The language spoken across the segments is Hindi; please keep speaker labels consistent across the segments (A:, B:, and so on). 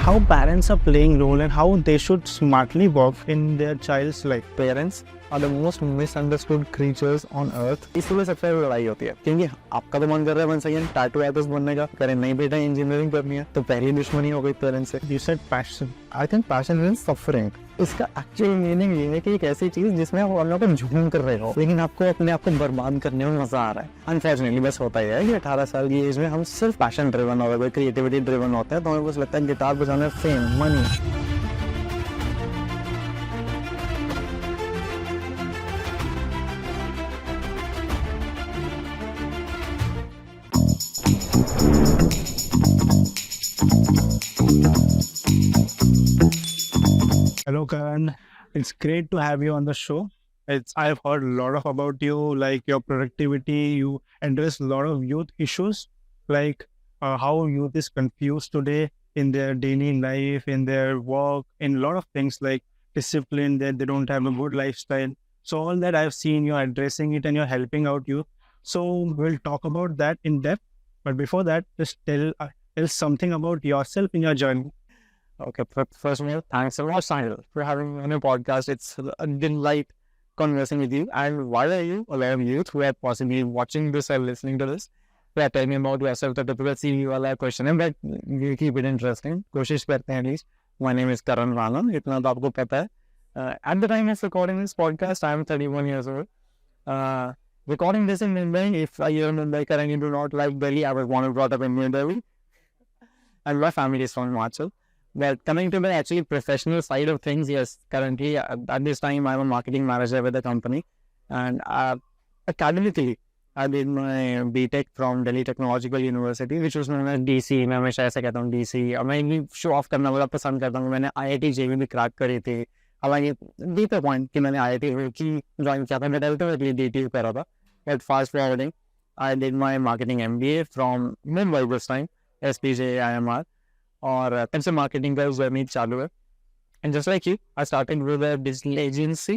A: how parents are playing role and how they should smartly work in their child's life.
B: Parents are the most misunderstood creatures on earth. इसलिए सबसे ज़्यादा लड़ाई होती है क्योंकि आपका तो मन कर रहा है 1 सेकेंड टैटू आर्टिस्ट बनने का, करें नहीं बेटा इंजीनियरिंग करनी है, तो पहली दुश्मनी हो गई पेरेंट्स से.
A: You said passion.
B: I think passion means suffering. इसका एक्चुअल मीनिंग ये है कि एक ऐसी चीज जिसमें आप और को झूम कर रहे हो लेकिन आपको अपने आप को बर्बाद करने में मजा आ रहा है. अनफॉर्चुनेटली बस होता ही है कि 18 साल की एज में हम सिर्फ पैशन ड्रिवन होते हैं, क्रिएटिविटी ड्रिवन होते हैं, तो हमें बस लगता है गिटार बजाना, fame, money.
A: Hello, Karan. It's great to have you on the show. I've heard a lot about you, like your productivity. You address a lot of youth issues, like how youth is confused today in their daily life, in their work, in a lot of things like discipline, that they don't have a good lifestyle. So all that I've seen you addressing it and you're helping out youth. So we'll talk about that in depth. But before that, just tell something about yourself in your journey.
B: Okay, first of all, thanks a lot, Sahil, for having me on your podcast. It's a delight conversing with you. And why are you, a lot of youth who are possibly watching this or listening to this, who are telling me about yourself, the typical CV wala question, but you keep it interesting. कोशिश करते हैं at least. My name is Karan Rana. इतना तो आपको पता है. At the time of recording this podcast, I am 31 years old. Recording this in Mumbai, if you're in Mumbai, Karan, you do not like Delhi, I was born and brought up in Mumbai. And my family is from Himachal. Well, coming to the actually professional side of things, yes, currently at this time I'm a marketing manager with the company, and academically I did my BTech from Delhi Technological University, which was known as DC. मैं हमेशा ऐसे कहता हूँ DC, और मैं भी शो ऑफ करना बड़ा पसंद करता हूँ. मैंने IIT JEE भी क्रैक करी थी. हालांकि डीपर पॉइंट कि मैंने IIT की ज्वाइन किया था, मैं अल्टीमेटली DT कर रहा था. But fast forwarding, I did my marketing MBA from Mumbai this time, SPJ IMR. और तब से मार्केटिंग का जर्नी चालू है. And just like you, I started with a digital agency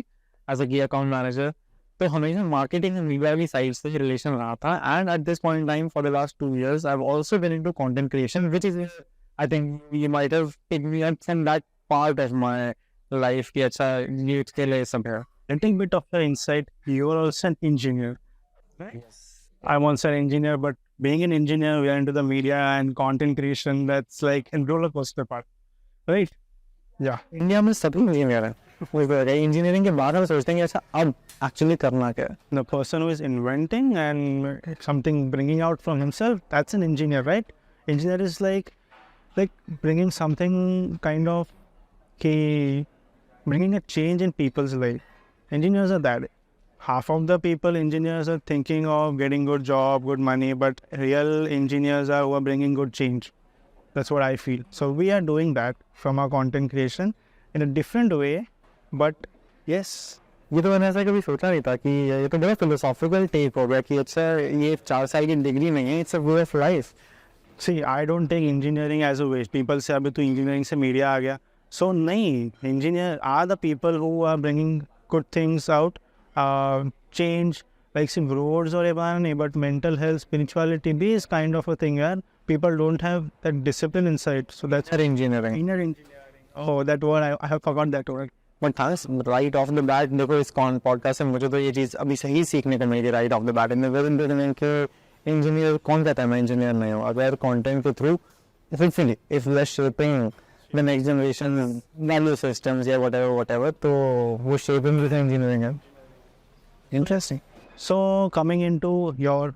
B: as a key account manager. तो हमेशा मार्केटिंग एंड मीडिया वाली साइड से रिलेशन रहा था. And at this point in time for the last 2 years I have also been into content creation, which is I think you might have taken me up from that part of my life कि अच्छा यूथ के लिए सब है.
A: Little bit of your insight. You are also an engineer.
B: Yes.
A: I'm also an engineer, but being an engineer, we are into the media and content creation. That's like a roller coaster part, right? Yeah.
B: India में सभी इंजीनियर हैं. इंजीनियरिंग के बाद हम सोचते हैं कि अच्छा अब एक्चुअली करना क्या है.
A: The person who is inventing and something bringing out from himself, that's an engineer, right? Engineer is like bringing something kind of bringing a change in people's life. Engineers are that. Half of the people, engineers, are thinking of getting good job, good money, but real engineers are who are bringing good change. That's what I feel. So we are doing that from our content creation in a different way, but yes.
B: ये तो मैंने ऐसा कभी सोचा नहीं था कि ये तो बड़ा फिलोसॉफिकल टेक हो गया कि अच्छा ये 4 साल की डिग्री नहीं है, it's a way of life.
A: See, I don't take engineering as a waste. People say अभी तो engineering से media आ गया. So नहीं, engineer are the people who are bringing good things out. Change, like some roads or whatever, but mental health, spirituality be is kind of a thing, and people don't have that discipline inside. So that's
B: inner engineering.
A: Inner engineering. Oh, that word, I have forgot that word.
B: But thanks, right off the bat, देखो इस podcast से मुझे तो ये चीज़ अभी सही सीखने को मिली right off the bat. Engineer कौन कहता है मैं इंजीनियर नहीं हूँ. अगर कंटेंट के through hopefully if we're shaping the next generation value systems या whatever, तो वो shaping with engineering है. Interesting.
A: So coming into your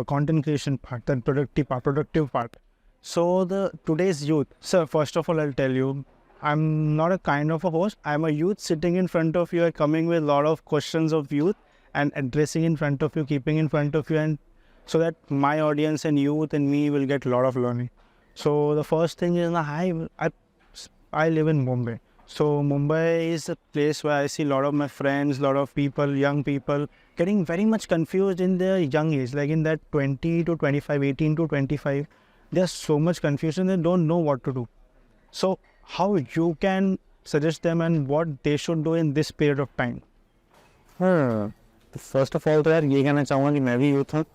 A: content creation part, that productive part. So today's youth. Sir, first of all, I'll tell you, I'm not a kind of a host. I'm a youth sitting in front of you, coming with a lot of questions of youth and addressing in front of you, keeping in front of you, and so that my audience and youth and me will get a lot of learning. So the first thing is, I live in Mumbai. So Mumbai is a place where I see a lot of my friends, a lot of people, young people, getting very much confused in their young age, like in that 20 to 25, 18 to 25. They're so much confused and they don't know what to do. So how you can suggest them and what they should do in this period of time?
B: First of all, तो यार ये कहना चाहूँगा कि मैं भी यूथ हूँ.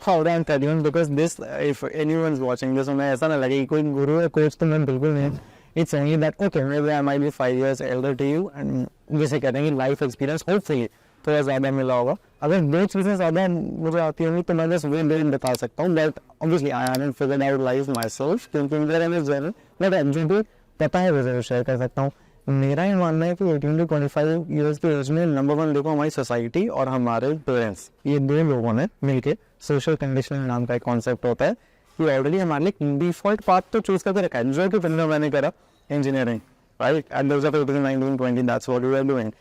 B: how I'm telling you because this, if anyone's watching this, उन्हें ऐसा ना लगे कि कोई गुरु है कोच तो मैं बिल्कुल नहीं. It's only that okay maybe I might be 5 years elder to you and जैसे कहते हैं कि life experience hopefully थोड़ा ज़्यादा मिला होगा. अगर दो चीज़ें ज़्यादा मुझे आती होंगी तो मैं बस वे दिन बता सकता हूँ. But obviously I haven't figured out life myself क्योंकि मेरे में ज़रूर मैं जो पता है वैसे शेयर कर सकता हूँ. मेरा ये मानना है कि 18 to 25 ईयर्स के एज में नंबर वन देखो हमारी सोसाइटी और हमारे पेरेंट्स ये दो लोगों ने मिलके सोशल कंडीशनिंग नाम का एक कॉन्सेप्ट होता है कि ऑलरेडी हमारे लिए डिफॉल्ट पाथ तो चूज करके रखा है. जो कि फिर मैंने करा engineering right at the 19-20 that's what we are doing.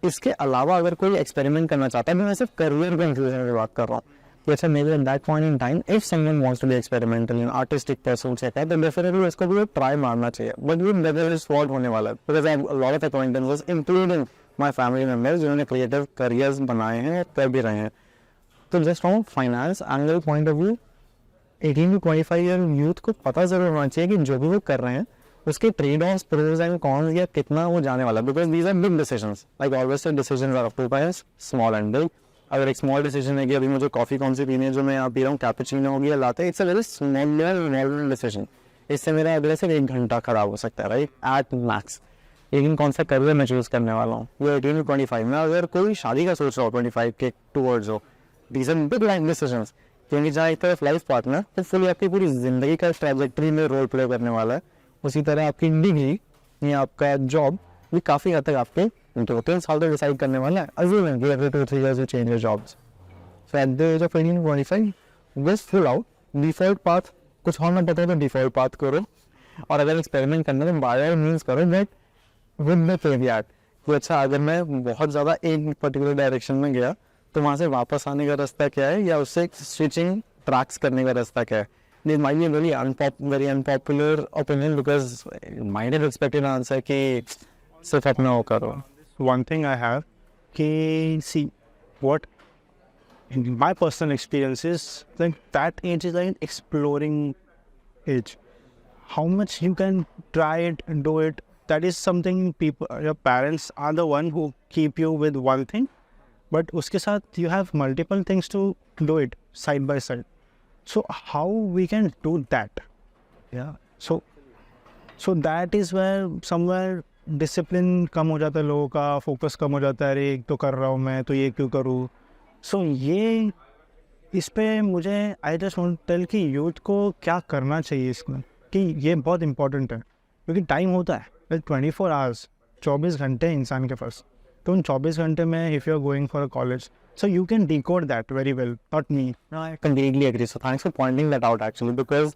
B: इसके अलावा अगर कोई एक्सपेरिमेंट करना चाहता है मैं सिर्फ करियर को इंक्लूजन की बात कर रहा हूँ. Yes, maybe at that point in time, if someone wants to be experimental in artistic pursuits, then definitely उसको भी try मारना चाहिए. But ये never is what होने वाला है. Because I have a lot of acquaintances, including my family members, जिन्होंने creative careers बनाए हैं, कर भी रहे हैं. तो just from finance angle point of view, 18 to 25 year youth को पता जरूर होना चाहिए कि जो भी वो कर रहे हैं, उसके trade-offs, pros and cons या कितना वो जाने वाला है. Because these are big decisions. Like always, the decisions are of two kinds, small and big. अगर एक स्मॉल डिसीजन है कि अभी मुझे कॉफ़ी कौन सी पीनी है जो मैं यहाँ पी रहा हूँ कैपेचिनो हो गया latte it's a very small decision. इससे मेरा अगले से 1 घंटा खराब हो सकता है राइट एट मैक्स. लेकिन कौन सा करियर मैं चूज़ करने वाला हूँ वो 18 to 25 में अगर कोई शादी का सोच रहा हो 25 के टूवर्ड्स हो these are big life decisions. क्योंकि जहाँ एक तरफ लाइफ पार्टनर तो फुल आपकी पूरी जिंदगी का ट्रैजेक्टरी में रोल प्ले करने वाला है. उसी तरह आपकी डिग्री या आपका जॉब भी काफ़ी हद तक आपके 2-3 साल तक डिसाइड करने वाला है. Assuming you have 2-3 years to change your jobs. So at the age of 18 to 25, just fill out default path. कुछ और ना पता है तो default path करो. और अगर एक्सपेरिमेंट करना है तो by all means करो that with the caveat. तो अच्छा अगर मैं बहुत ज़्यादा एक पर्टिकुलर डायरेक्शन में गया तो वहाँ से वापस आने का रास्ता क्या है या उससे स्विचिंग ट्रैक्स करने का रास्ता क्या है. This might be a very unpopular opinion because might have expected an answer कि सिर्फ अपना वो करो.
A: One thing I have, see, what in my personal experience is like that age is like an exploring age. How much you can try it and do it, that is something people, your parents are the one who keep you with one thing, but uske saath you have multiple things to do it side by side. So how we can do that? Yeah. So that is where somewhere discipline कम हो जाता है लोगों का, फोकस कम हो जाता है. अरे एक तो कर रहा हूँ मैं तो ये क्यों करूँ. सो ये इस पे मुझे आई जस्ट वांट टेल कि यूथ को क्या करना चाहिए इसमें कि ये बहुत इंपॉर्टेंट है. क्योंकि टाइम होता है 24 आवर्स 24 घंटे इंसान के पास. तो उन 24 घंटे में if you are going for a college so you can decode that very well, not me.
B: No, I completely agree. So thanks for pointing that out actually because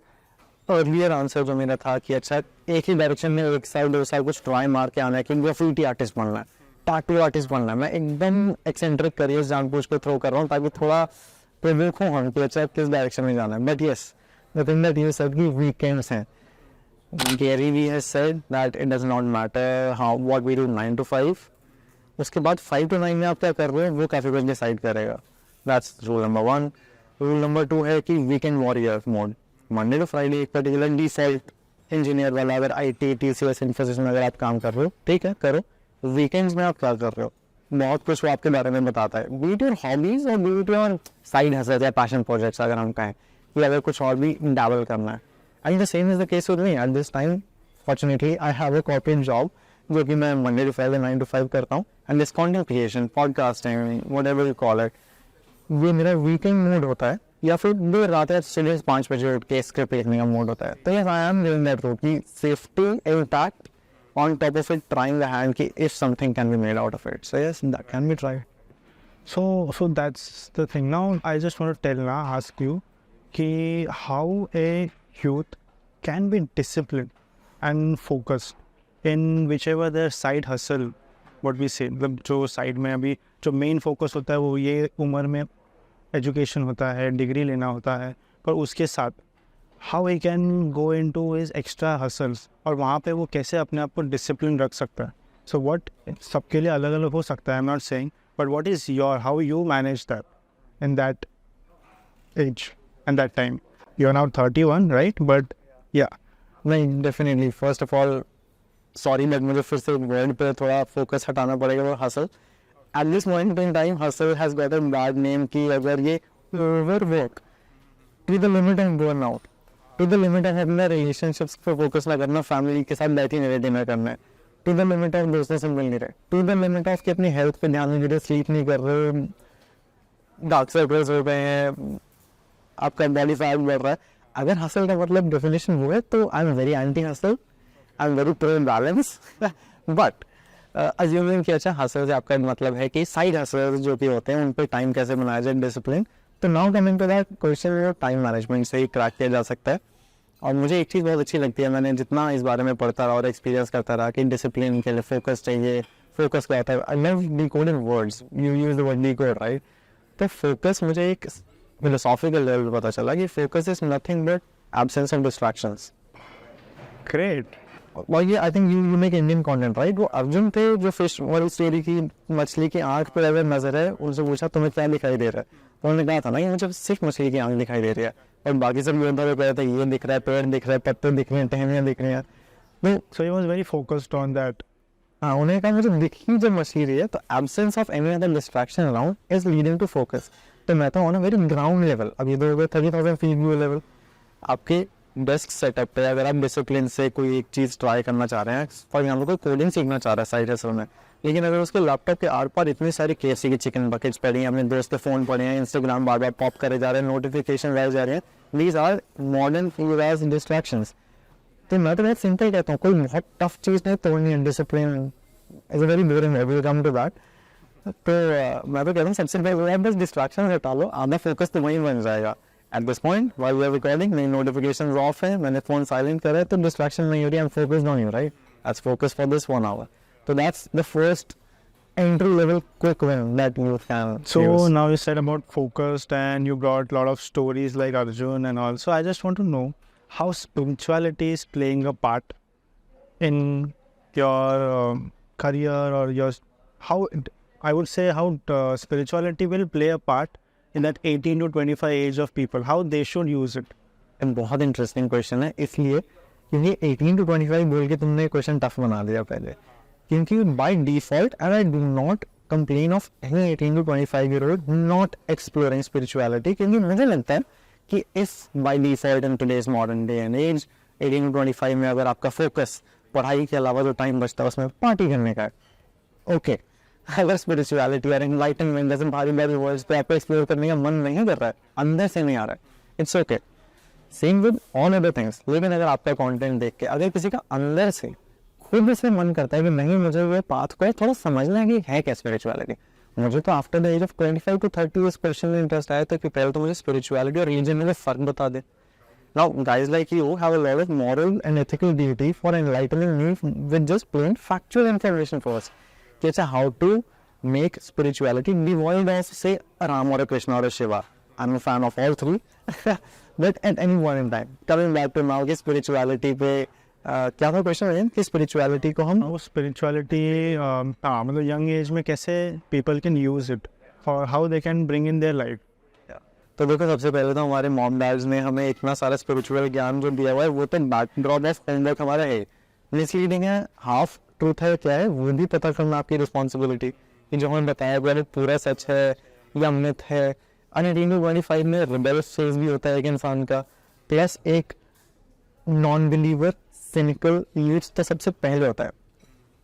B: earlier answer जो मेरा था कि अच्छा एक ही डायरेक्शन में 1 साल 2 साल कुछ ट्राई मार के आना है कि ग्राफिटी आर्टिस्ट बनना है, टैटू आर्टिस्ट बनना है. मैं एकदम एक्सेंट्रिक करियर्स जानबूझ के थ्रो कर रहा हूँ ताकि थोड़ा प्रिविलेज हो हम कि अच्छा किस डायरेक्शन में जाना है. But yes the thing that you said कि वीकेंड्स हैं. Gary Vee has said that it does not matter how what we do 9 to 5. उसके बाद 5 to 9 में आप क्या कर रहे हो वो काफ़ी कुछ डिसाइड करेगा. That's rule number 1. Rule number 2 है कि weekend warrior mode. Monday to Friday एक पर्टिकुलर डिफॉल्ट इंजीनियर वाला अगर IT TCS इन्फोसिस में अगर आप काम कर रहे हो ठीक है करो. वीकेंड्स में आप क्या कर रहे हो बहुत कुछ वो आपके बारे में बताता है. बी इट योर हॉबीज और B it your side hustle या पैशन प्रोजेक्ट्स अगर हम कहें कि अगर कुछ और भी डैबल करना है. And the same is the case with me at this time. Fortunately I have a corporate job जो कि मैं मंडे टू फ्राइडे 9 to 5 करता हूँ. And this content creation podcasting whatever you call it ये मेरा वीकेंड मूड होता है या फिर देर रात है सुबह 5 बजे उठ के स्क्रिप्ट लिखने का मूड होता है. तो yes I am doing that road की safety intact on top of it trying the hand कि if something can be made out of it. So yes that can be tried.
A: So that's the thing. Now I just want to ask you कि how a youth can be disciplined and focused in whichever their side hustle what we say. मतलब जो साइड में अभी जो मेन फोकस होता है वो ये उम्र में एजुकेशन होता है, डिग्री लेना होता है, पर उसके साथ how he can go into his extra hustles और वहाँ पे वो कैसे अपने आप को डिसिप्लिन रख सकता है. सो व्हाट सबके लिए अलग अलग हो सकता है, I am not saying, but what is your how you manage that in that age and that time. You are now 31 right, but या
B: नहीं definitely first of all sorry but मुझे फिर से वर्ड पे थोड़ा फोकस हटाना पड़ेगा. वो hustle eight this point in time hustle has got a bad name कि अगर ये overwork to the limit and burn out. To the limit है अपना relationships पे focus ना करना, family के साथ बैठी नहीं रहना करना है. To the limit of दोस्तों से मिल नहीं रहे. To the limit of कि अपनी health पे ध्यान नहीं दे रहे, sleep नहीं कर रहे, dark circles हो गए हैं, आपका body fat बढ़ रहा है. अगर hustle का मतलब definition वो है तो I'm very anti hustle. I'm very pro balance. But assuming कि अच्छा hustle से आपका मतलब है कि side hustles जो भी होते हैं उन पे time कैसे बनाया जाए, discipline. तो now coming to that question, time management से ही क्रैक किया जा सकता है. और मुझे एक चीज़ बहुत अच्छी लगती है, मैंने जितना इस बारे में पढ़ता रहा और एक्सपीरियंस करता रहा कि डिसिप्लिन के लिए फोकस चाहिए. फोकस क्या होता है? I love decode in words, you use the word decode, right? तो फोकस मुझे एक फिलोसॉफिकल लेवल पता चला कि focus is nothing but absence of distractions.
A: Great.
B: और ये आई think you make Indian content, right? वो अर्जुन थे जो फिश वाली स्टोरी की मछली की आंख पर अगर नजर है, उनसे पूछा तुम्हें क्या दिखाई दे रहा है, तो उन्होंने कहा था ना कि मुझे सिर्फ मछली की आंख दिखाई दे रही है और बाकी सब योद्धा पे थे ये दिख रहा है, पेड़ दिख रहा है, पत्ते दिख रहे हैं, टहनियाँ दिख रही हैं. तो
A: So he was very focused on that.
B: हाँ, उन्हें कहा मुझे दिख ही जब मछली रही है तो absence of any other distraction around is leading to focus. तो मैं तो on a very ground level, अब ये 30,000 फीट व्यू लेवल, आपके डेस्क सेटअप पे अगर आप डिसिप्लिन से कोई एक चीज़ ट्राई करना चाह रहे हैं, फॉर एग्जाम्पल कोई कोडिंग सीखना चाह रहा है साइड हसल में, लेकिन अगर उसके लैपटॉप के आर पार इतनी सारी KFC की चिकन बकेट्स पड़ी हैं, अपने दोस्त के फ़ोन पड़े हैं, इंस्टाग्राम बार बार पॉप करे जा रहे हैं, नोटिफिकेशन रह जा रहे हैं, these are modern age distractions. तो मैं तो बहुत सिंपल कहता हूँ, कोई बहुत टफ चीज़ नहीं तोड़नी है. Discipline is a very boring, will come to that. तो मैं तो कहता हूँ सबसे पहले बस डिस्ट्रैक्शन हटा लो, आधा फोकस तो वहीं बन जाएगा. At this point, while we are recording, मेरी notifications off है, मैंने phone silent करा है, तो distraction नहीं हो रही, I'm focused on you, right? Let's focus for this 1 hour. So that's the first entry level quick win that you can
A: So
B: use.
A: now you said about focused and you brought a lot of stories like Arjun and also I just want to know how spirituality is playing a part in your career or your how I would say how spirituality will play a part in that 18 to 25 age of people, how they should use it.
B: बहुत इंटरेस्टिंग क्वेश्चन है, इसलिए क्योंकि 18 to 25 बोल के तुमने क्वेश्चन टफ बना दिया पहले, क्योंकि by default and I do not complain of any 18 to 25 year old not exploring spirituality, क्योंकि मुझे लगता है कि इस by default in today's modern day and age 18 to 25 में अगर आपका फोकस पढ़ाई के अलावा जो टाइम बचता है उसमें पार्टी करने का है, ओके. अगर स्पिरिचुअलिटी और एनलाइटनमेंट जैसे भारी भारी वर्ड्स पे आपको एक्सप्लोर करने का मन नहीं कर रहा है, अंदर से नहीं आ रहा है, it's okay. Same with all other things. लेकिन अगर आपका कंटेंट देख के अगर किसी का अंदर से खुद से मन करता है कि नहीं मुझे वो पाथ को थोड़ा समझना है कि है क्या स्पिरिचुअलिटी, मुझे तो after the age of 25 to 30 उस पर्सनल इंटरेस्ट आया था कि पहले तो मुझे स्पिरिचुअलिटी और रिलीजन में फर्क बता दे. Now guys like you have a lot of moral and ethical duty for enlightening me with just plain factual information first. कि अच्छा how to make spirituality devoid of say a Ram or a Krishna or a Shiva. I'm a fan of all three. But at any point in time, coming back to now कि spirituality पे क्या था क्वेश्चन है कि spirituality को हम
A: वो spirituality हाँ मतलब young age में कैसे people can use it or how they can bring in their life.
B: तो देखो सबसे पहले तो हमारे मॉम डैड्स ने हमें इतना सारा स्पिरिचुअल ज्ञान जो दिया हुआ है वो तो बैकड्रॉप है, हमारा है, मिसलीडिंग है, हाफ ट्रूथ है, क्या है वो भी पता करना आपकी रिस्पॉन्सिबिलिटी कि जो हमें बताया गया पूरा सच है या मिथ है. और 18 to 25 में रिबेलियस फेज भी होता है एक इंसान का, प्लस एक नॉन बिलीवर सिनिकल लीड्स तो सबसे पहले होता है,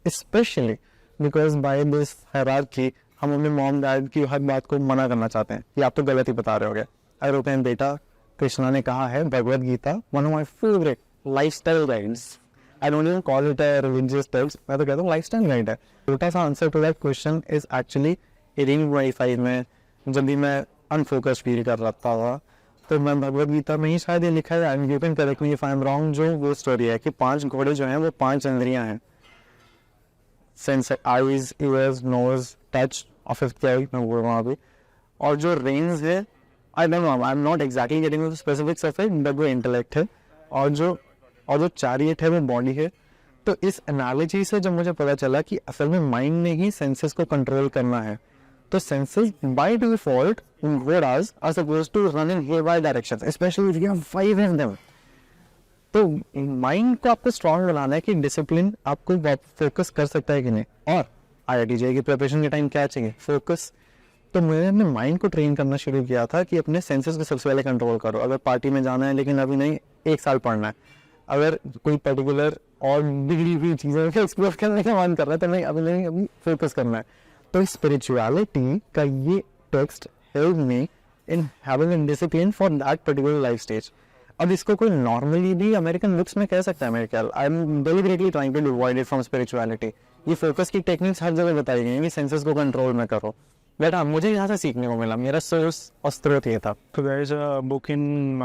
B: specially because by this hierarchy हम अपने मॉम डैड की हर बात को मना करना चाहते हैं कि आप तो गलत ही बता रहे होगे. अगर वो कहें बेटा कृष्णा ने कहा है Bhagavad Gita one of my favourite lifestyle guides, I don't even call it a religious text, मैं तो कहता हूँ लाइफस्टाइल गाइड है. छोटा सा answer to that question is actually 18 to 25 में जब भी मैं अनफोकस्ड फील कर रहा था तो मैं भगवत गीता में ही शायद ये लिखा है, you can correct me if I am wrong, जो वो स्टोरी है कि 5 घोड़े जो हैं वो 5 इंद्रियां हैं, sense eyes ears knows touch और फिफ्थ क्या मैं बोल रहा हूँ अभी, और जो रेंज है I don't know I am not exactly getting the specifics of it, but वो इंटेलेक्ट है और जो चैरियट है वो बॉडी है. तो इस एनालॉजी से जब मुझे पता चला कि असल में माइंड ने ही सेंसेस को कंट्रोल करना है, तो सेंसेस बाय डिफॉल्ट घोड़ास are supposed to run in hereby directions, especially if you have 5 in them. तो माइंड को आपको स्ट्रॉन्ग बनाना है कि डिसिप्लिन आपको फोकस कर सकता है कि नहीं. और IIT JEE की प्रिपरेशन के टाइम क्या चाहिए, फोकस. तो मैंने अपने माइंड को ट्रेन करना शुरू किया था कि अपने सेंसेस को सबसे पहले कंट्रोल करो। अगर पार्टी में जाना है लेकिन अभी नहीं, 1 साल पढ़ना है। अगर कोई पर्टिकुलर और डिग्री हुई चीज़ें एक्सप्लोर करने का मन कर रहा है तो नहीं, अभी नहीं, अभी फोकस करना है। तो स्पिरिचुअलिटी का ये text help me in having a discipline for that particular life stage. अब इसको कोई नॉर्मली भी अमेरिकन लुक्स में कह सकता है मेरे ख्याल। I am deliberately trying to avoid it from spirituality. ये फोकस की टेक्निक्स हर जगह बताई गई हैं कि सेंसेस को कंट्रोल में करो। बट हाँ, मुझे यहाँ से सीखने को मिला, मेरा सोर्स और स्रोत ये था।
A: So there is a book in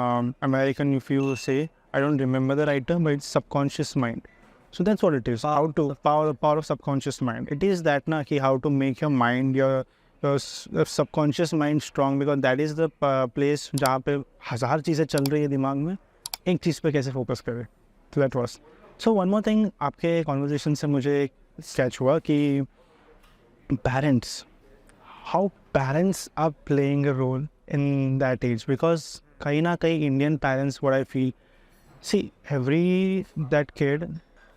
A: American, if you say, I don't remember the writer, but it's subconscious mind. So that's what it is. How to the power of subconscious mind. It is that na ki how to make your mind, your subconscious mind strong, because that is the place जहाँ पे हजार चीज़ें चल रही है दिमाग में, एक चीज़ पे कैसे फोकस करें. So that was. So one more thing, आपके conversation से मुझे sketch हुआ कि parents, how parents are playing a role in that age, because kahin na kahin Indian parents, what I feel, see, every that kid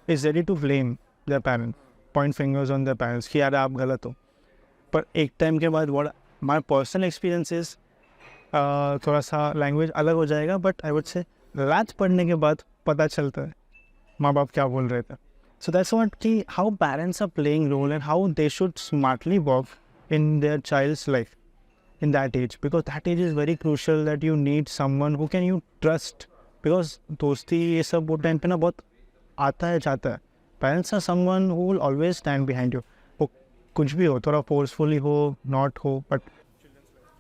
A: is ready to blame their parents, point fingers on their parents कि यार आप गलत हो. पर एक टाइम के बाद what my personal experience is, थोड़ा सा लैंग्वेज अलग हो जाएगा, बट आई वुड से रात पढ़ने के बाद पता चलता है माँ बाप क्या बोल रहे थे. सो दैट्स व्हाट कि how parents are playing role and how they should smartly work in their child's life in that age, because that age is very crucial, that you need someone who can you trust, because दोस्ती ये सब वो टाइम पे ना बहुत आता है जाता है. Parents are someone who will always stand behind you. वो कुछ भी हो, थोड़ा forcefully हो, not हो, but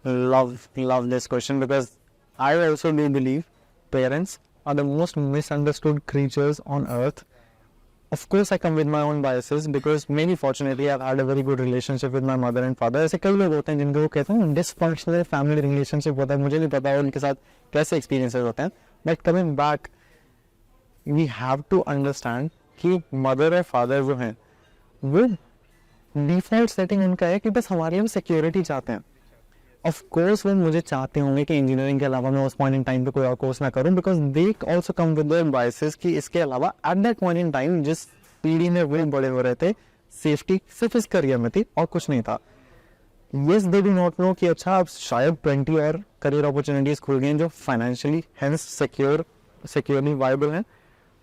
B: love this question, because I also do believe parents are the most misunderstood creatures on earth. Of course, I come with my own biases because maybe fortunately I've had a very good relationship with my mother and father. ऐसे कई लोग होते हैं जिनको वो कहते हैं dysfunctional family relationship होता है, मुझे नहीं पता उनके साथ कैसे experiences होते हैं. But coming back, we have to understand कि mother और father जो हैं, वो default setting उनका है कि बस हमारे लिए security चाहते हैं. Of course, वो मुझे चाहते होंगे कि इंजीनियरिंग के अलावा मैं उस पॉइंट इन टाइम पे कोई और कोर्स ना करूं, because they also come with their biases कि इसके अलावा at that point in time जिस पीढ़ी में वो बड़े हो रहे थे, सेफ्टी सिर्फ इस करियर में थी और कुछ नहीं था. Yes, they do not know कि अच्छा अब शायद 20 और करियर अपॉर्चुनिटीज खुल गई हैं जो फाइनेंशियली हेंस सिक्योरली वायबल हैं.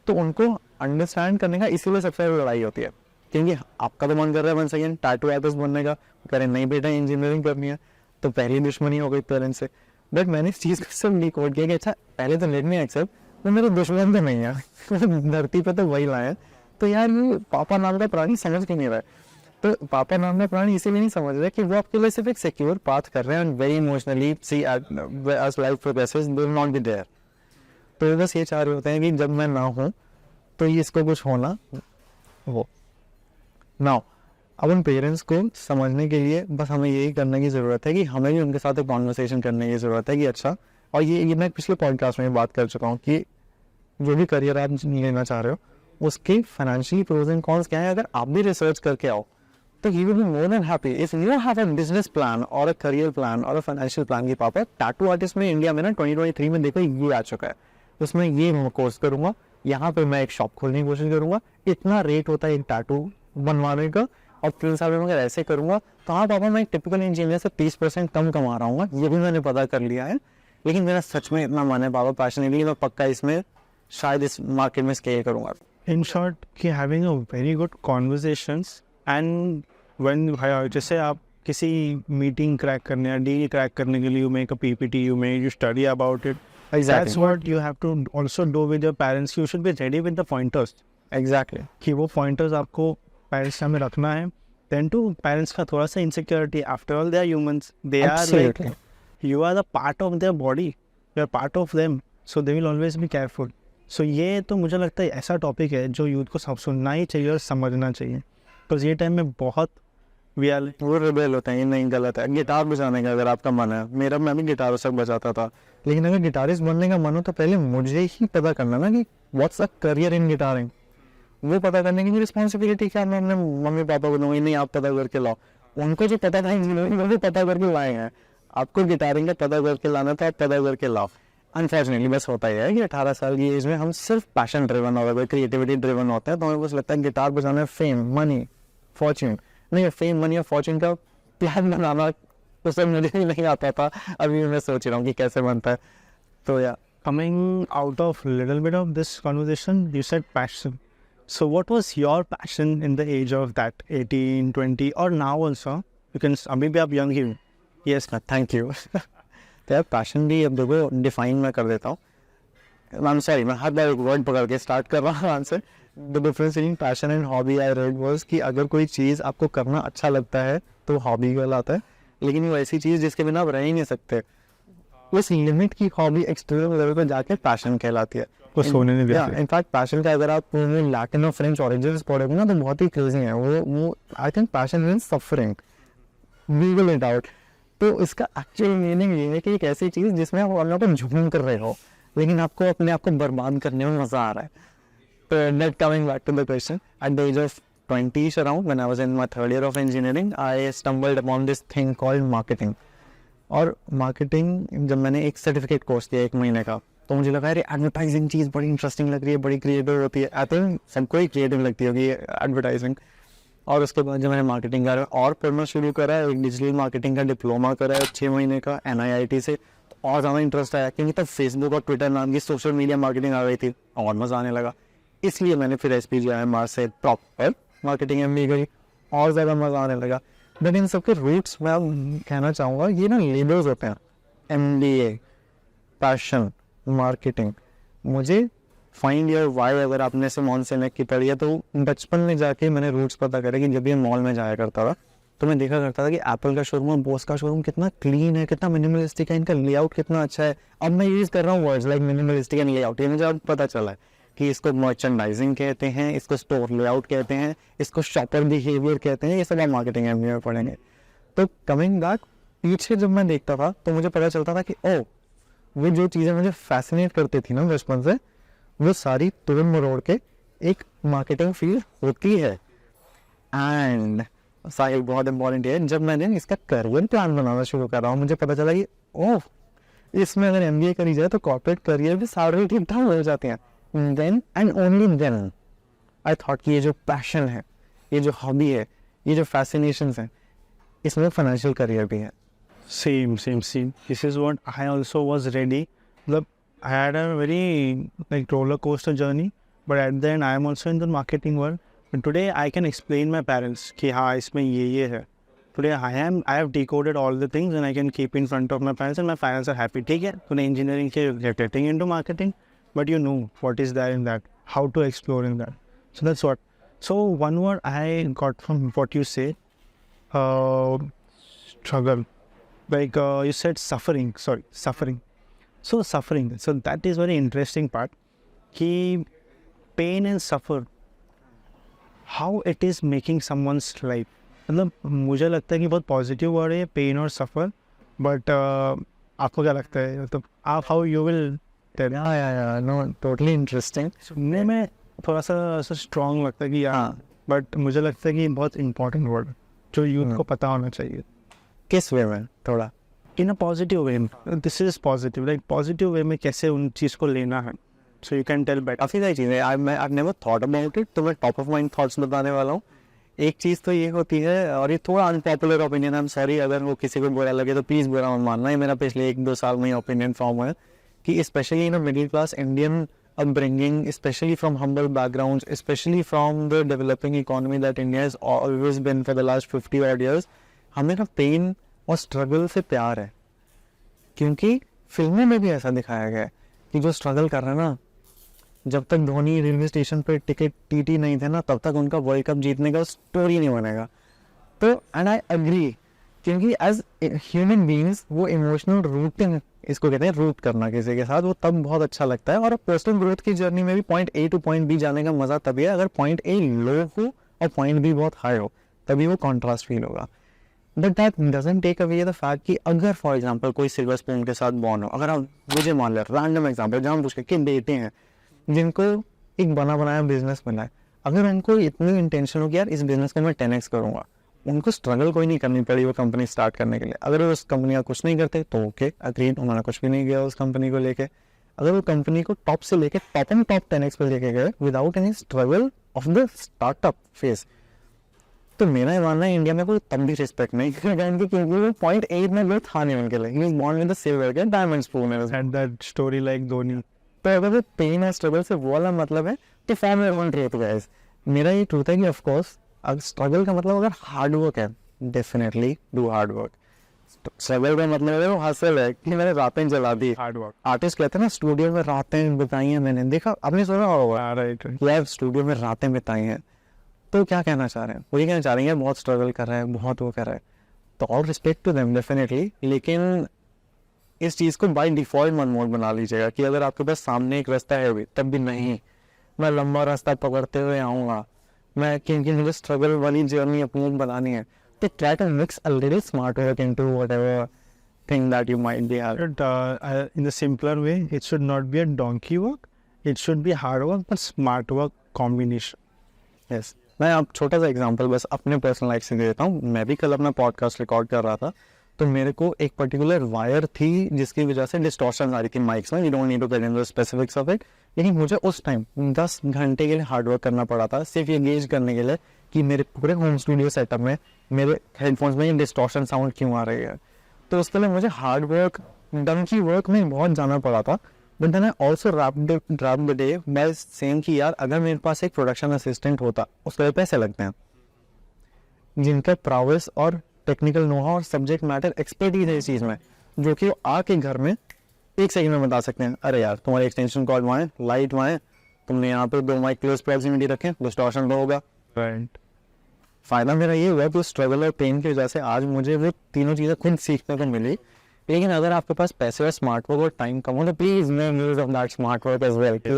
B: तो उनको अंडरस्टैंड करने का इसीलिए सबसे ज़्यादा लड़ाई होती है, क्योंकि आपका तो मन कर रहा है वन सेकेंड टैटू आर्टिस्ट बनने का, कह रहे नहीं बेटा इंजीनियरिंग करनी है, तो पहली दुश्मनी हो गई पेरेंट्स से. बट मैंने इस चीज़ को सब डिकोड किया कि अच्छा पहले तो लेट मी एक्सेप्ट, तो मेरे दुश्मन तो नहीं है धरती पे तो वही लाए. तो यार ये पापा नाम का प्राणी समझ क्यों नहीं रहा है. तो पापा नाम का प्राणी इसीलिए नहीं समझ रहे कि वो आपके लिए सिर्फ एक सिक्योर पाथ कर रहे हैं, and very emotionally see as life progresses they will not be there. तो ये बस ये चाह रहे होते हैं कि जब मैं ना हूँ तो ये इसको कुछ होना हो. नाउ अब उन पेरेंट्स को समझने के लिए बस हमें यही करने की ज़रूरत है कि हमें भी उनके साथ एक कॉन्वर्सेशन करने की ज़रूरत है कि अच्छा, और ये मैं पिछले पॉडकास्ट में बात कर चुका हूँ कि जो भी करियर आप लेना चाह रहे हो उसके फाइनेंशियली प्रोज एंड कॉन्स क्या है. अगर आप भी रिसर्च करके आओ तो he will be more than happy if you have a business plan और अ करियर प्लान और अ फाइनेंशियल प्लान. की पापा टैटू आर्टिस्ट में इंडिया में ना 2023 में देखो ये आ चुका है, उसमें ये कोर्स करूँगा, यहाँ पर मैं एक शॉप खोलने की कोशिश करूँगा, इतना रेट होता है एक टैटू बनवाने का, और 3 साल में अगर ऐसे करूँगा तो हाँ पापा मैं एक टिपिकल इंजीनियर से 30% कम कमा रहा हूँ, ये भी मैंने पता कर लिया है. लेकिन मेरा सच में इतना मन है पापा पैशनेटली, मैं पक्का इसमें शायद इस मार्केट में स्केल करूँगा.
A: इन शॉर्ट कि having a very good conversations, and when जैसे आप किसी मीटिंग क्रैक करने या डील क्रैक करने के लिए you make a PPT, you study about it. That's what you have to also do with your parents. You should be ready with the pointers.
B: Exactly.
A: कि वो pointers आपको पेरेंट्स सामने रखना है. Then to parents का थोड़ा सा insecurity. After all, they are humans. They
B: Absolutely.
A: are like, you are the part of their body. You are part of them. So they will always be careful. So ये तो मुझे लगता है ऐसा टॉपिक है जो यूथ को सब सुनना ही चाहिए और समझना चाहिए. तो ये टाइम में बहुत
B: वो रिबेल होते हैं, ये नहीं गलत है. गिटार बजाने का अगर आपका मन है, मैं भी गिटार सब बजाता था, लेकिन अगर गिटारिस्ट बनने का मन हो तो पहले मुझे ही पता करना ना कि what's a career in guitaring. वो पता करने की रिस्पॉन्सिबिलिटी क्या मैं अपने मम्मी पापा को दूंगी, नहीं आप पता करके लाओ. उनको जो पता था इंजीनियरिंग वो भी पता करके लाए हैं. आपको गिटारिंग का पता करके लाना था, आप पता करके लाओ. अनफॉर्चुनेटली बस होता ही है कि 18 साल की एज में हम सिर्फ पैशन ड्रिवन होता है, क्रिएटिविटी ड्रिवन होता है, तो हमें बस लगता है गिटार बजाना है, फेम मनी फॉर्च्यून. नहीं, फेम मनी और फॉर्च्यून का प्लान बनाना तो सब मुझे भी नहीं आता था, अभी मैं सोच रहा हूँ कि कैसे बनता है। तो या
A: Coming out of little bit of this conversation, you said passion. So what was your passion in the age of that 18, 20 or now also? You can, अभी भी आप young ही हो. Yes.
B: Thank you. तो यार पैशन भी अब देखो डिफाइन मैं कर देता हूँ। आई एम सॉरी, मैं हर बार एक वर्ड पकड़ के स्टार्ट कर रहा हूँ answer. The difference in passion and hobby I read was कि अगर कोई चीज़ आपको करना अच्छा लगता है तो हॉबी कहलाता है, लेकिन वो ऐसी चीज़ जिसके बिना आप रह ही नहीं सकते, उस लिमिट की हॉबी एक्सट्रीम लेवल पर जाके पैशन कहलाती है।
A: को सोने नहीं देते।
B: इनफैक्ट पैशन का अगर आप लैटिन और फ्रेंच ओरिजिन्स पढ़ोगे ना तो बहुत ही क्रेजी है वो I think passion means suffering, Google it out. तो इसका एक्चुअल मीनिंग ये है कि एक ऐसी चीज़ जिसमें आप अपने आप झूम कर रहे हो लेकिन आपको अपने आप को बर्बाद करने में मज़ा आ रहा है। तो net coming back to the question, at the age of 20 around when I was in my third year of engineering I stumbled upon this thing called marketing. और मार्केटिंग जब मैंने एक सर्टिफिकेट कोर्स किया 1 महीने का, तो मुझे लगा यार एडवर्टाइजिंग चीज़ बड़ी इंटरेस्टिंग लग रही है, बड़ी क्रिएटिव होती है। आई थिंक सबको ही क्रिएटिव लगती होगी एडवर्टाइजिंग। और उसके बाद जब मैंने मार्केटिंग करा और पढ़ना शुरू करा, एक डिजिटल मार्केटिंग का डिप्लोमा करा 6 महीने का NIIT से, तो और ज़्यादा इंटरेस्ट आया क्योंकि तब फेसबुक और ट्विटर नाम की सोशल मीडिया मार्केटिंग आ गई थी और मज़ा आने लगा। इसलिए मैंने फिर SPGIMR से प्रॉपर मार्केटिंग MBA करी और ज़्यादा मज़ा आने लगा। बट इन सबके रूट्स मैं अब कहना चाहूँगा ये ना लेबल्स होते हैं, MBA, पैशन, मार्केटिंग। मुझे फाइंड योर वाई अगर आपने सिमोन सिनेक की पढ़ी है तो बचपन में जाके मैंने रूट्स पता करे कि जब ये मॉल में जाया करता था तो मैं देखा करता था कि एप्पल का शोरूम और बोस का शोरूम कितना क्लीन है, कितना मिनिमलिस्टिक है, इनका लेआउट कितना अच्छा है। अब मैं यूज़ कर रहा हूँ words like minimalistic and layout, ये मुझे अब पता चला है कि इसको मर्चेंडाइजिंग कहते हैं, इसको स्टोर लेआउट कहते हैं, इसको शॉपर बिहेवियर कहते हैं। ये सब आप मार्केटिंग MBA में पढ़ेंगे। तो कमिंग बैक पीछे जब मैं देखता था तो मुझे पता चलता था कि ओ वो जो चीज़ें मुझे फैसिनेट करती थी ना बचपन से, वो सारी तोड़ मरोड़ के एक मार्केटिंग फील्ड होती है। एंड साहिल बहुत इंपॉर्टेंट है, जब मैंने इसका करियर प्लान बनाना शुरू करा मुझे पता चला कि ओह इसमें अगर MBA करी जाए तो कॉर्पोरेट करियर भी सारे ठीक ठाक हो जाते हैं। Then and only then I thought कि ये जो पैशन है, ये जो हॉबी है, ये जो फैसिनेशंस हैं, इसमें फाइनेंशियल करियर भी है।
A: Same. This is what I also was ready. Look, I had a very like roller coaster journey, but at the end I am also in the marketing world. But today I can explain my parents कि हाँ इसमें ये है. Today I have decoded all the things and I can keep in front of my parents and my parents are happy. ठीक है, तूने engineering किया, you're getting into marketing, but you know what is there in that, how to explore in that. So that's what. So one word I got from what you say, struggle. Like you said suffering. So suffering, so that is very interesting part कि pain and suffer, how it is making someone's life. मतलब मुझे लगता है कि बहुत पॉजिटिव वर्ड है पेन और सफ़र, बट आपको क्या लगता है, मतलब आप how you will tell?
B: No totally interesting.
A: सुनने में थोड़ा सा ऐसा स्ट्रॉन्ग लगता है कि
B: हाँ,
A: बट मुझे लगता है कि बहुत इंपॉर्टेंट वर्ड जो यूथ को पता होना चाहिए।
B: किस वे में? थोड़ा
A: in a positive way, this is positive, like positive way में कैसे उन चीज़ को लेना है, so you can tell better.
B: काफ़ी सारी चीज़ें I never thought about it, तो मैं टॉप ऑफ माइंड थॉट्स बताने वाला हूँ। एक चीज़ तो ये होती है, और ये थोड़ा unpopular opinion, I am sorry अगर वो किसी को बुरा लगे तो प्लीज़ बुरा मत मानना, ये मेरा पिछले 1-2 साल में ओपिनियन फॉर्म हुआ है कि specially in a middle class Indian upbringing, especially from humble backgrounds, especially from the developing economy that India has always been for the last 50 odd years, हमें ना पेन और स्ट्रगल से प्यार है। क्योंकि फिल्मों में भी ऐसा दिखाया गया है कि जो स्ट्रगल कर रहे हैं ना, जब तक धोनी रेलवे स्टेशन पर टिकट TT नहीं थे ना, तब तक उनका वर्ल्ड कप जीतने का स्टोरी नहीं बनेगा। तो एंड आई एग्री, क्योंकि एज ह्यूमन बींग्स वो इमोशनल रूटिंग, इसको कहते हैं रूट करना किसी के साथ, वो तब बहुत अच्छा लगता है। और पर्सनल ग्रोथ की जर्नी में भी point A two point B जाने का मजा तभी है अगर पॉइंट A लो हो और पॉइंट B बहुत हाई हो, तभी वो कॉन्ट्रास्ट फील होगा। But that doesn't take away the fact कि अगर फॉर एग्जांपल कोई सिल्वर स्पून के साथ बॉर्न हो, अगर आप मुझे मान लें रैंडम एग्जांपल जहाँ पूछ के बेटे हैं जिनको एक बना बनाया बिजनेस बना है, अगर उनको इतनी इंटेंशन हो कि यार इस बिजनेस को मैं 10x करूँगा, उनको स्ट्रगल कोई नहीं करनी पड़ी वो कंपनी स्टार्ट करने के लिए। अगर उस कंपनी का कुछ नहीं करते तो ओके अग्रीड, उन्होंने कुछ भी नहीं किया उस कंपनी को लेके। अगर वो कंपनी को टॉप से लेके टॉप एंड टॉप 10x पे लेके गए without any struggle of the startup phase, तो मेरा ये मानना है इंडिया में कोई तब भी रिस्पेक्ट नहीं करेगा इनकी, क्योंकि वो 0.8 में भी था नहीं उनके लिए. He was born with the silver के डायमंड स्पून है.
A: And that story like Dhoni.
B: तो अगर पेन और स्ट्रगल से वो वाला मतलब है तो फैमिली वन ट्रूथ गाइस. मेरा ये ट्रूथ है कि ऑफ कोर्स अगर स्ट्रगल का मतलब अगर हार्ड वर्क है, definitely do hard work. Struggle का मतलब है वो हासिल है कि मैंने रातें जला दी.
A: Hard work.
B: आर्टिस्ट कहते हैं ना स्टूडियो में रातें बिताई हैं मैंने, देखा आपने सुना होगा
A: Right.
B: यार स्टूडियो में रातें बिताई हैं. तो क्या कहना चाह रहे हैं, वो ये कहना चाह रहे हैं बहुत स्ट्रगल कर रहा है, बहुत वो कर रहा है, तो all respect to them definitely. लेकिन इस चीज़ को बाय डिफॉल्ट मन मोड बना लीजिएगा कि अगर आपके पास सामने एक रास्ता है भी तब भी नहीं, मैं लंबा रास्ता पकड़ते हुए आऊँगा मैं, क्योंकि मुझे स्ट्रगल वाली जर्नी अपनी बनानी है. तो try to mix a little smart work into whatever thing that you might be having.
A: In the simpler way, it should not be a donkey work. It should be hard work but smart work combination.
B: Yes, मैं अब छोटा सा एग्जांपल बस अपने पर्सनल लाइफ से दे देता हूँ. मैं भी कल अपना पॉडकास्ट रिकॉर्ड कर रहा था, तो मेरे को एक पर्टिकुलर वायर थी जिसकी वजह से डिस्टॉर्शन आ रही थी माइक्स में. You don't need to get into the specifics of it. लेकिन मुझे उस टाइम 10 घंटे के लिए हार्ड वर्क करना पड़ा था सिर्फ ये गेज करने के लिए कि मेरे पूरे होम स्टूडियो सेटअप में मेरे हेडफोन्स में ये डिस्टॉर्शन साउंड क्यों आ रही है. तो उसके लिए मुझे हार्ड वर्क डंकी वर्क में बहुत जाना पड़ा था. But then I also drop the day मैं सेम कि यार अगर मेरे पास एक प्रोडक्शन असिस्टेंट होता, उसके लिए पैसे लगते हैं, जिनका प्राउस और टेक्निकल नोहा और सब्जेक्ट मैटर एक्सपर्टीज है इस चीज़ में, जो कि आके घर में 1 सेकंड में बता सकते हैं. अरे यार तुम्हारे एक्सटेंशन कॉर्ड वहाँ है, लाइट वहाँ है, तुमने यहाँ पे 2 माइक क्लोज प्रॉक्सिमिटी रखे, डिस्टॉर्शन तो होगा.
A: Right.
B: फायदा मेरा ये हुआ कि स्ट्रगल और पेन की वजह से आज मुझे वो तीनों चीज़ें खुद सीखने को मिली. लेकिन अगर आपके पास पैसे और स्मार्ट वर्क और टाइम कम हो तो please make use of that smart work as well to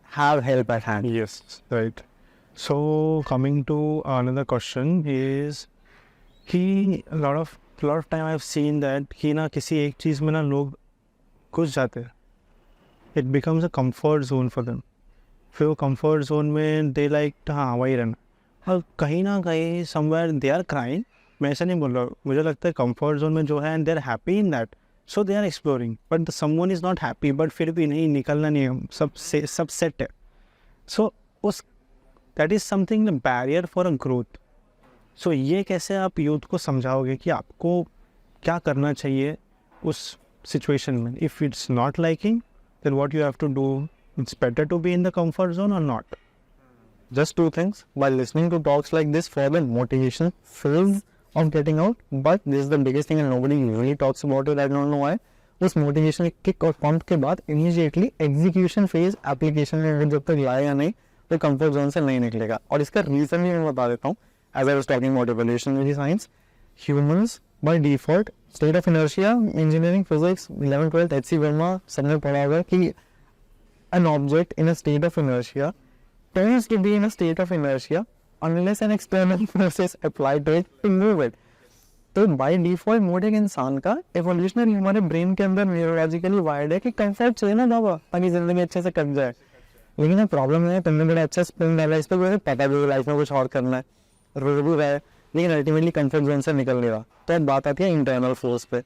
B: have help at hand.
A: Yes. Right. So coming to another question is a lot of time I've seen that कि ना किसी एक चीज़ में ना लोग घुस जाते हैं. It becomes a comfort zone for them. फिर वो comfort zone में they like हाँ वही रहना, और कहीं ना कहीं somewhere they are crying. मैं ऐसा नहीं बोल रहा, मुझे लगता है comfort zone में जो है and they are happy in that, so they are exploring. But the someone is not happy, but फिर भी नहीं निकलना नहीं है, सब set है. So उस that is something the barrier for a growth. So ये कैसे आप यूथ को समझाओगे कि आपको क्या करना चाहिए उस सिचुएशन में? If it's not liking, then what you have to do? It's better to be in the comfort zone or not.
B: Just 2 things. While listening to talks like this for the motivation phase of getting out, but this is the biggest thing and nobody really talks about it. I don't know why. उस मोटिवेशन किक और पंप के बाद इमीडिएटली एग्जीक्यूशन फेज एप्लीकेशन में जब तक लाएगा नहीं तो कंफर्ट जोन से नहीं निकलेगा. और इसका रीजन भी मैं बता देता हूँ. As I was talking about evolution with science, humans by default state of inertia, engineering physics 11th 12th HC Verma सबने पढ़ा होगा कि an object in a state of inertia tends to be in a state of inertia unless an external force is applied to it to move it. तो बाय डिफॉल्ट मोड एक इंसान का एवोल्यूशनरी हमारे ब्रेन के अंदर न्यूरोलॉजिकली वायर्ड है कि कंफर्ट चाहिए ना बाबा ताकि जिंदगी अच्छे से कट जाए. लेकिन ये प्रॉब्लम है, तुमने बड़ा अच्छा स्पिन डाला इस पर, पता भी लाइफ में कुछ और करना है, रो भी रहा है, लेकिन अल्टीमेटली कंफर्ट जोन से निकल नहीं रहा. तो अब बात आती है इंटरनल फोर्स पे.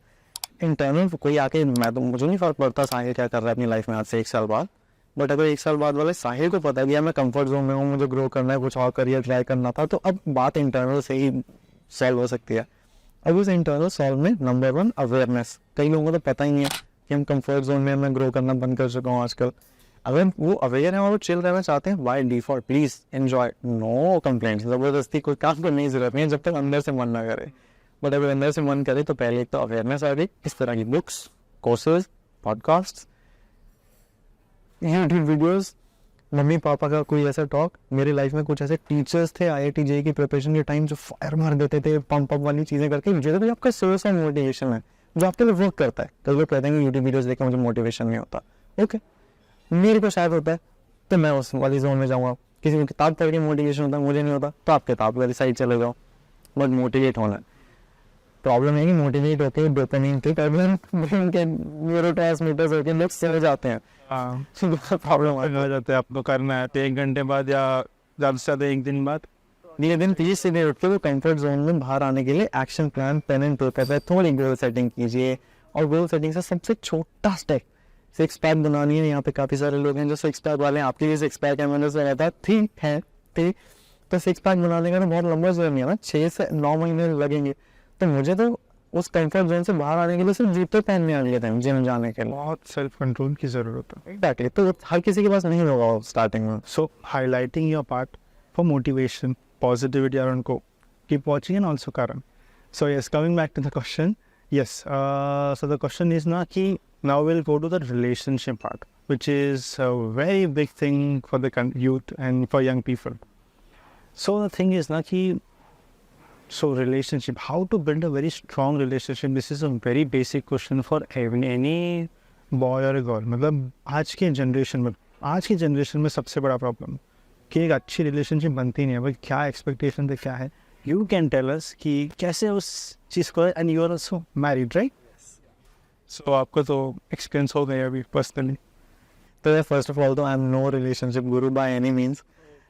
B: इंटरनल कोई आके, मैं तो मुझे नहीं फर्क पड़ता साहिल क्या कर रहा है अपनी लाइफ में आज से 1 साल बाद, बट अगर 1 साल बाद वाले साहिल को पता है यार मैं कंफर्ट जोन में हूँ, मुझे ग्रो करना है, कुछ और करियर ट्राई करना था, तो अब बात इंटरनल से ही सॉल्व हो सकती है. अब उस इंटरनल सॉल्व में नंबर 1 अवेयरनेस. कई लोगों को तो पता ही नहीं है कि हम कंफर्ट जोन में मैं ग्रो करना बंद कर चुका हूँ आजकल. अगर वो अवेयर है और वो चिल रहना चाहते हैं, by default please enjoy, no complaints. जबरदस्ती कोई काम करने की जरूरत नहीं है जब तक अंदर से मन ना करे. बट अगर अंदर से मन करे तो पहले एक तो अवेयरनेस आ गई, इस तरह की books, courses, podcast, YouTube videos, mummy papa का कोई ऐसा टॉक. मेरे लाइफ में कुछ ऐसे टीचर्स थे IIT JEE की प्रिपरेशन के टाइम जो फायर मार देते थे पंप अप वाली चीज़ें करके, जो तो आपका सोर्स ऑफ मोटिवेशन है, जो आपके लिए वर्क करता है. कई लोग कहते हैं यूट्यूब वीडियोस देख के मुझे मोटिवेशन नहीं होता. ओके, मेरे को शायद होता है तो मैं उस वाली जोन में जाऊँगा. किसी को किताब पढ़ के मोटिवेशन होता है, मुझे नहीं होता, तो आप किताब वाली साइड चले जाओ. बट मोटिवेट होना, प्रॉब्लम है कि मोटिवेट होते हैं डोपामिन के कारण ब्रेन के न्यूरोट्रांसमीटर्स होते हैं, लोग चले जाते हैं. प्रॉब्लम
A: आ जाते हैं, आपको करना है तो 1 घंटे बाद या ज़्यादा से ज़्यादा 1 दिन बाद.
B: धीरे दिन 30 से उठ के कंफर्ट जोन में बाहर आने के लिए action plan pen and paper पे थोड़ी गोल सेटिंग कीजिए. और गोल सेटिंग से सबसे छोटा स्टेप 6 पैक बनानी है. यहाँ पे काफ़ी सारे लोग हैं जो 6 पैक वाले हैं, आपके लिए 6 पैक है, मैंने से रहता है ठीक है, ठीक तो 6 पैक बनाने का तो बहुत लंबा जर्नी है ना, 6 से 9 महीने लगेंगे। तो मुझे तो उस कंफर्ट जोन से बाहर आने के लिए सिर्फ जूते पहनने आ गए थे जिम जाने के लिए।
A: बहुत सेल्फ कंट्रोल की ज़रूरत है।
B: एग्जैक्टली, तो हर किसी के पास नहीं होगा स्टार्टिंग में।
A: So highlighting your part for motivation, positivity around go. Keep watching and also Karan. So yes, coming back to the question. Yes, so the question is now we'll go to the relationship part, which is a very big thing for the youth and for young people. So the thing is so relationship, how to build a very strong relationship. This is a very basic question for any boy or a girl. मतलब आज के जनरेशन में सबसे बड़ा प्रॉब्लम कि एक अच्छी रिलेशनशिप बनती नहीं है। भाई क्या एक्सपेक्टेशन है, क्या है? यू कैन टेल अस कि कैसे उस चीज़ को, and you are also married right? So आपको तो एक्सपीरियंस हो गया अभी पर्सनली।
B: तो फर्स्ट ऑफ ऑल तो I am no relationship guru by any means,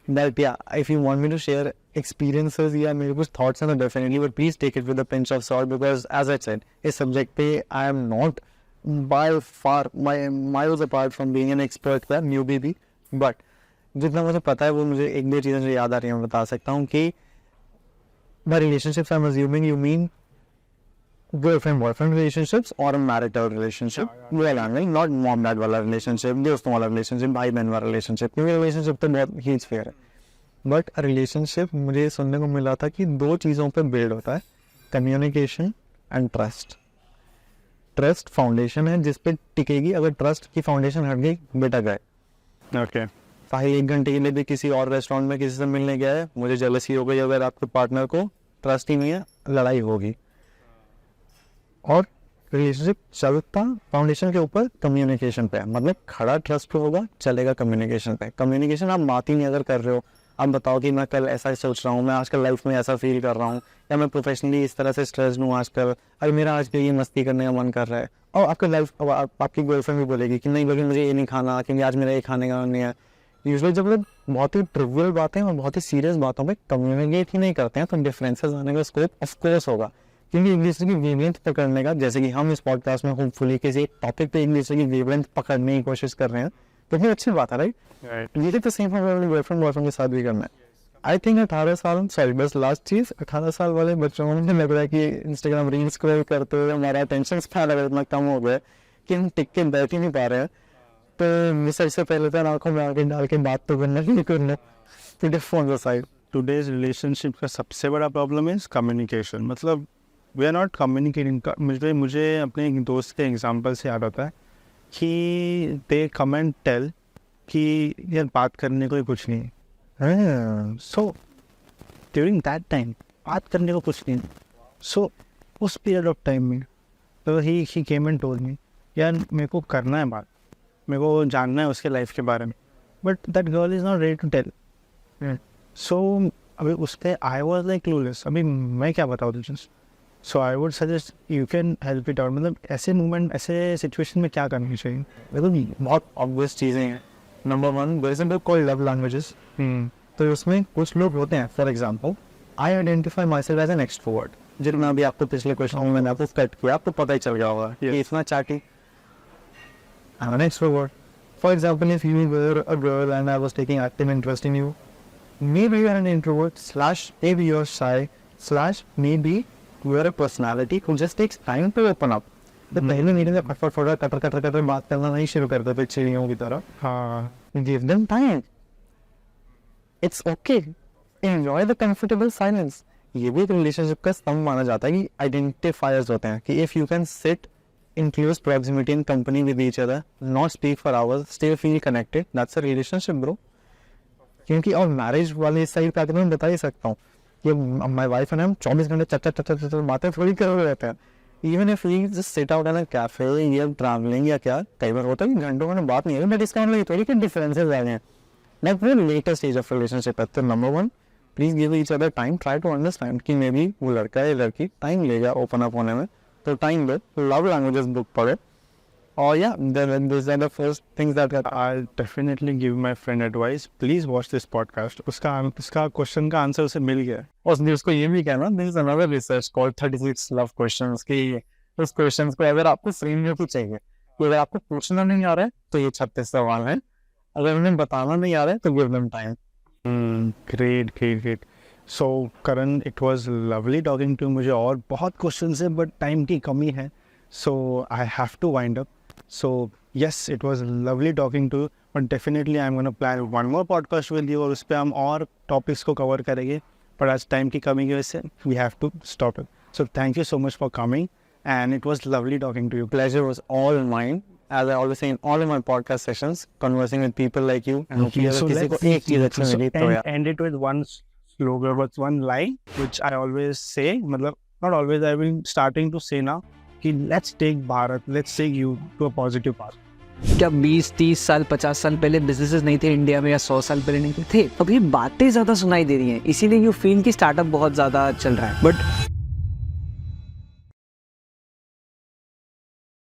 B: that या if you want me to share experiences या मेरे कुछ थॉट्स हैं तो definitely, but please take it with a pinch of salt, because as I said इस सब्जेक्ट पे I am not by far miles apart from being an expert there, newbie भी, बट जितना मुझे पता है वो मुझे एक दो चीज़ें जो याद आ रही हैं मैं बता सकता हूँ कि by relationships I'm assuming you mean girlfriend boyfriend relationships or a marital relationship. Well, I'm like not mom dad वाला relationship, दोस्तों वाला relationship, भाई बहन वाला relationship, क्योंकि relationship तो बहुत ही fair है, but a relationship मुझे सुनने को मिला था कि दो चीज़ों पे build होता है, communication and trust. Trust foundation है जिस पे टिकेगी, अगर trust की foundation हट गई बेटा गए।
A: ओके।
B: साहिल 1 घंटे के लिए भी किसी और रेस्टोरेंट में किसी से मिलने गया है, मुझे जेलसी हो गई, अगर आपके पार्टनर को ट्रस्ट ही नहीं है लड़ाई होगी। और रिलेशनशिप चलता फाउंडेशन के ऊपर कम्युनिकेशन पे है, मतलब खड़ा ट्रस्ट पे होगा चलेगा कम्युनिकेशन पे। कम्युनिकेशन आप बात ही नहीं अगर कर रहे हो, आप बताओ कि मैं कल ऐसा सोच रहा हूँ, मैं आजकल लाइफ में ऐसा फील कर रहा हूँ, या मैं प्रोफेशनली इस तरह से स्ट्रेस्ड हूँ आजकल, अगर मेरा आज ये मस्ती करने का मन कर रहा है, और आपका लाइफ आपकी गर्लफ्रेंड भी बोलेगी कि नहीं लेकिन मुझे ये नहीं खाना क्योंकि आज मेरा ये खाने का मन नहीं है। यूजुअली जब लोग बहुत ही ट्रिवियल बातें और बहुत ही सीरियस बातों पे कम्युनिकेट ही नहीं करते हैं तो डिफरेंसेस आने का स्कोप ऑफ कोर्स होगा, क्योंकि एक दूसरे की वेवलेंथ पकड़ने का, जैसे कि हम इस पॉडकास्ट में होपफुली किसी एक टॉपिक पे एक दूसरे की वेवलेंथ पकड़ने की कोशिश कर रहे हैं, तो फिर अच्छी बात है राइट। ये तो सेम हमें गर्लफ्रेंड बॉयफ्रेंड के साथ भी करना है। आई थिंक 18 साल, सॉरी बस लास्ट चीज़, 18 साल वाले बच्चों को मुझे लग रहा है कि इंस्टाग्राम रील्स स्क्रॉल करते हुए हमारा अटेंशन स्पैन अगर इतना कम हो गया कि हम टिक के बैठ ही नहीं पा रहे हैं, तो सबसे पहले तो आंखों में आगे डाल के बात तो करना ही करना, फिर फोन का साइड।
A: टुडेज रिलेशनशिप का सबसे बड़ा प्रॉब्लम इज कम्युनिकेशन। मतलब वी आर नॉट कम्युनिकेटिंग। मुझे अपने एक दोस्त के एग्जांपल से याद आता है कि दे कम एंड टेल कि यार बात करने को ही कुछ नहीं है। सो ड्यूरिंग दैट टाइम बात करने को कुछ नहीं है। सो उस पीरियड ऑफ टाइम में तो ही केम एंड टोल्ड मी यार मेरे को करना है बात, मेरे को जानना है उसके लाइफ के बारे में, but that girl is not ready to tell. So अभी उस पर आई वॉज लाइक क्लूलेस, अभी मैं क्या बताऊँ तुझे। So I would suggest you can help it out. मतलब ऐसे मूवमेंट, ऐसे सिचुएशन में क्या करनी चाहिए?
B: बिल्कुल बहुत ऑब्वियस चीज़ें हैं। Number 1 there is a called love languages. तो उसमें कुछ लोग होते हैं, for example I identify myself as an extrovert, जितना भी आपको पिछले क्वेश्चन में मैंने आपको कट किया, आपको पता ही चल गया होगा कि इतना chatty. I'm an extrovert. For example, if you were a girl and I was taking active interest in you, maybe you are an introvert / maybe you're shy / maybe you are a personality who just takes time to open up. तो पहले मीटिंग में फटफट कटर बात करना नहीं शुरू करते थे चिड़ियों की तरह। हाँ, give them time. It's okay. Enjoy the comfortable silence. ये भी रिलेशनशिप का स्तंभ माना जाता है कि आइडेंटिफायर्स होते हैं कि if you can sit in close proximity and company with each other, not speak for hours, still feel connected, that's a relationship bro. क्योंकि और मैरिज वाले इस साइड पे आकर मैं बता ही सकता हूँ कि माय वाइफ एंड हम 24 घंटे चट बातें थोड़ी कर रहे रहते हैं। Even if we just sit out in a cafe या ट्रैवलिंग या क्या, कई बार होता है कि घंटों में बात नहीं है, बट इसका मतलब थोड़ी कि डिफरेंसेस आ गए हैं। लाइक फिर लेटर स्टेज ऑफ रिलेशनशिप है, तो number 1 please give each other time, try to understand कि मे बी वो लड़का या लड़की टाइम लेगा ओपन अप होने में, तो टाइम दे, लव लैंग्वेजेस बुक पढ़े। और या these are the first things that
A: I'll definitely give my friend advice. Please watch this podcast. उसका क्वेश्चन का आंसर उसे मिल गया।
B: और उसको ये भी कहना, there is another research called 36 love questions कि उस क्वेश्चंस को अगर आपको फ्रेम में कुछ चाहिए, तो अगर आपको पूछना नहीं आ रहा है तो ये 36 सवाल हैं, अगर उन्हें बताना नहीं आ रहा है तो give them time.
A: Great so Karan, it was lovely talking to. मुझे और बहुत क्वेश्चंस है बट टाइम की कमी है, so I have to wind up. So yes, it was lovely talking to, but definitely I am gonna plan one more podcast with you और उस पर हम और टॉपिक्स को कवर करेंगे, पर आज टाइम की कमी की वजह से we have to stop it. So thank you so much for coming and it was lovely talking to you.
B: Pleasure was all mine. As I always say in all of my podcast sessions, conversing with people like you. And
A: Okay, so
B: किसी को एक चीज अच्छी मिली तो यार
A: end it with one slogan, with one line, which I always say, मतलब not always, I will starting to say now, कि let's take Bharat, let's take you to a positive path.
C: क्या 20-30 साल 50 साल पहले बिजनेसेस नहीं थे इंडिया में, या 100 साल पहले नहीं थे? अब ये बातें ज़्यादा सुनाई दे रही हैं, इसीलिए यू फील कि स्टार्टअप बहुत ज़्यादा चल रहा है। बट